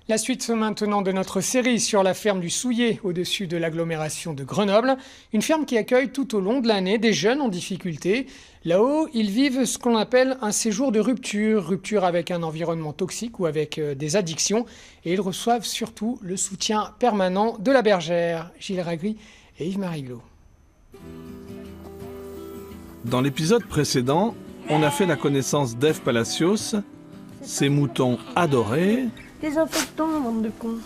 La suite maintenant de notre série sur la ferme du Souillet, au-dessus de l'agglomération de Grenoble. Une ferme qui accueille tout au long de l'année des jeunes en difficulté. Là-haut, ils vivent ce qu'on appelle un séjour de rupture. Rupture avec un environnement toxique ou avec des addictions. Et ils reçoivent surtout le soutien permanent de la bergère. Gilles Ragri et Yves Mariglot. Dans l'épisode précédent, on a fait la connaissance d'Ève Palacios, ses moutons adorés... Désinfectant, bande de cons.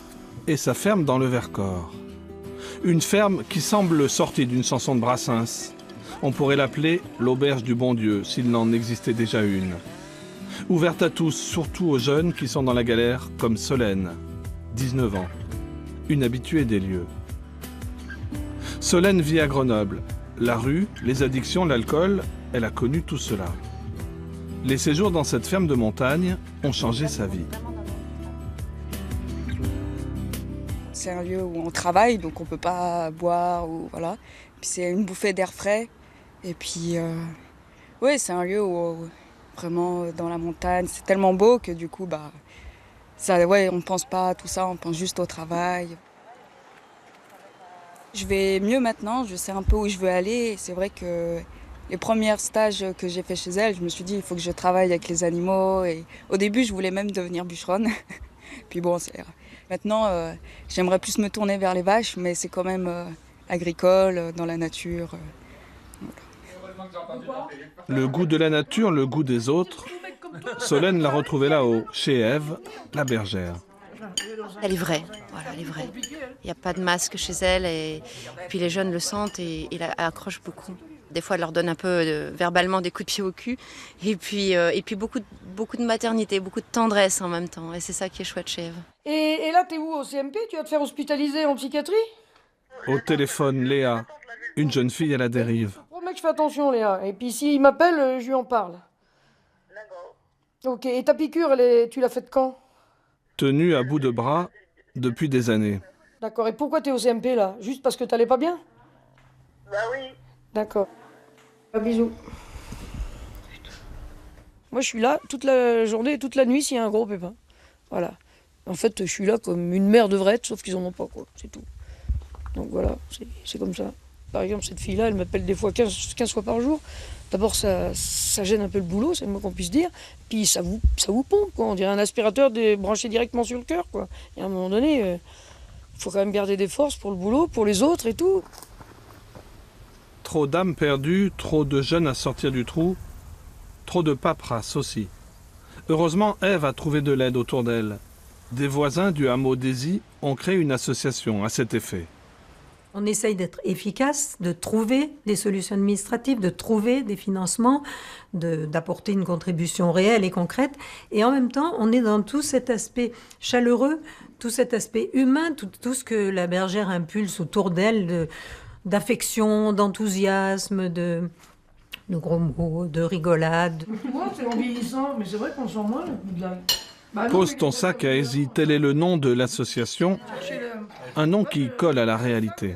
Et sa ferme dans le Vercors. Une ferme qui semble sortie d'une chanson de Brassens. On pourrait l'appeler l'auberge du bon Dieu, s'il n'en existait déjà une. Ouverte à tous, surtout aux jeunes qui sont dans la galère, comme Solène, 19 ans, une habituée des lieux. Solène vit à Grenoble. La rue, les addictions, l'alcool, elle a connu tout cela. Les séjours dans cette ferme de montagne ont changé sa vie. C'est un lieu où on travaille, donc on peut pas boire ou voilà. Puis c'est une bouffée d'air frais. Et puis, ouais, c'est un lieu où vraiment dans la montagne, c'est tellement beau que du coup, ça, ouais, on pense pas à tout ça, on pense juste au travail. Je vais mieux maintenant, je sais un peu où je veux aller. C'est vrai que les premiers stages que j'ai fait chez elle, je me suis dit il faut que je travaille avec les animaux. Et au début, je voulais même devenir bûcheronne. Puis bon, maintenant, j'aimerais plus me tourner vers les vaches, mais c'est quand même agricole, dans la nature. Voilà. Le goût de la nature, le goût des autres, Solène l'a retrouvé là-haut, chez Ève, la bergère. Elle est vraie, voilà, elle est vraie. Il n'y a pas de masque chez elle et puis les jeunes le sentent et elle accroche beaucoup. Des fois, elle leur donne un peu verbalement des coups de pied au cul et puis beaucoup de maternité, beaucoup de tendresse en même temps. Et c'est ça qui est chouette chez Ève. Et là, t'es où au CMP? Tu vas te faire hospitaliser en psychiatrie? Au téléphone, Léa, une jeune fille à la dérive. Promets que je fais attention, Léa. Et puis s'il m'appelle, je lui en parle. D'accord. Ok, et ta piqûre, tu l'as faite quand? Tenue à bout de bras depuis des années. D'accord, et pourquoi t'es au CMP là? Juste parce que t'allais pas bien? Bah oui. D'accord. Bisous. Moi, je suis là toute la journée et toute la nuit s'il y a un gros pépin. Voilà. En fait, je suis là comme une mère devrait être, sauf qu'ils en ont pas, quoi. C'est tout. Donc voilà, c'est comme ça. Par exemple, cette fille-là, elle m'appelle des fois 15 fois par jour. D'abord, ça gêne un peu le boulot, c'est le moins qu'on puisse dire. Puis ça vous pompe, quoi. On dirait un aspirateur branché directement sur le cœur, quoi. Et à un moment donné, faut quand même garder des forces pour le boulot, pour les autres et tout. Trop d'âmes perdues, trop de jeunes à sortir du trou, trop de paperasse aussi. Heureusement, Ève a trouvé de l'aide autour d'elle. Des voisins du hameau d'Aisy ont créé une association à cet effet. On essaye d'être efficace, de trouver des solutions administratives, de trouver des financements, d'apporter une contribution réelle et concrète. Et en même temps, on est dans tout cet aspect chaleureux, tout cet aspect humain, tout ce que la bergère impulse autour d'elle, d'affection, d'enthousiasme, de gros mots, de rigolade. Moi, c'est en vieillissant, mais c'est vrai qu'on sent moins le goût de la... Pose ton sac à Aisy, tel est le nom de l'association, un nom qui colle à la réalité.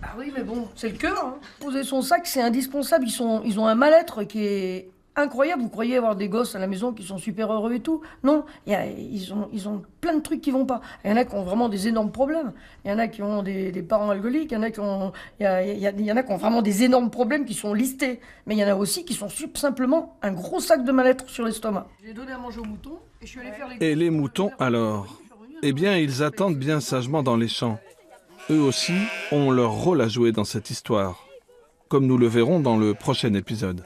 Ah oui, mais bon, c'est le cœur. Hein. Poser son sac, c'est indispensable. Ils ont un mal-être qui est incroyable. Vous croyez avoir des gosses à la maison qui sont super heureux et tout? Non, ils ont plein de trucs qui vont pas. Il y en a qui ont vraiment des énormes problèmes. Il y en a qui ont des parents alcooliques. Il y en a qui ont vraiment des énormes problèmes qui sont listés. Mais il y en a aussi qui sont simplement un gros sac de mal-être sur l'estomac. J'ai donné à manger aux moutons et je suis allé faire les... Et les moutons alors? Eh bien, ils attendent bien sagement dans les champs. Eux aussi ont leur rôle à jouer dans cette histoire, comme nous le verrons dans le prochain épisode.